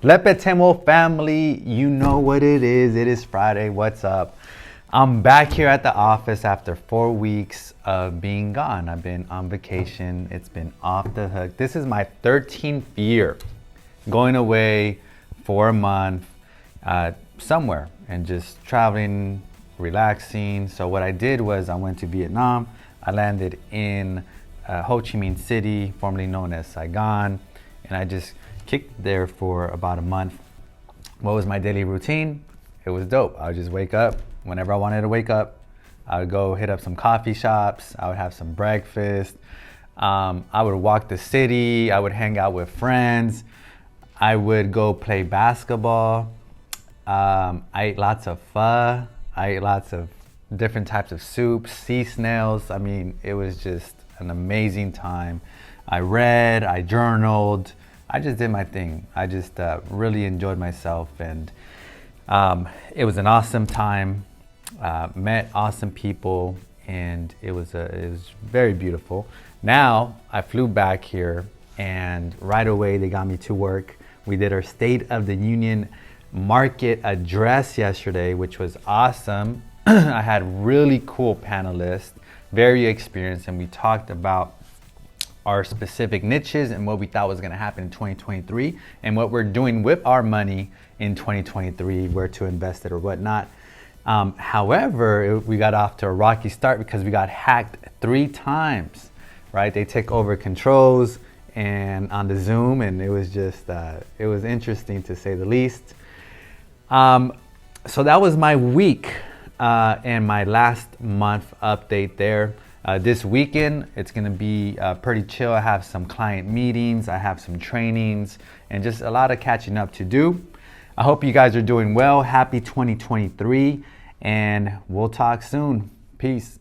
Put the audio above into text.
Lepe Tendwell family, you know what it is. It is Friday. What's up? I'm back here at the office after 4 weeks of being gone. I've been on vacation. It's been off the hook. This is my 13th year going away for a month somewhere and just traveling, relaxing. So what I did was I went to Vietnam. I landed in Ho Chi Minh City, formerly known as Saigon, and I just kicked there for about a month. What was my daily routine? It was dope. I would just wake up whenever I wanted to wake up. I would go hit up some coffee shops. I would have some breakfast. I would walk the city. I would hang out with friends. I would go play basketball. I ate lots of pho. I ate lots of different types of soups, sea snails. I mean, it was just an amazing time. I read, I journaled. I just did my thing. I just really enjoyed myself, and it was an awesome time. Met awesome people, and it was very beautiful. Now I flew back here, and right away they got me to work. We did our State of the Union market address yesterday, which was awesome. I had really cool panelists, very experienced, and we talked about our specific niches and what we thought was going to happen in 2023 and what we're doing with our money in 2023, where to invest it or whatnot. However, we got off to a rocky start because we got hacked 3 times, right? They took over controls and on the Zoom, and it was just, it was interesting to say the least. So that was my week and my last month update there. This weekend, it's going to be pretty chill. I have some client meetings, I have some trainings, and just a lot of catching up to do. I hope you guys are doing well. Happy 2023, and we'll talk soon. Peace.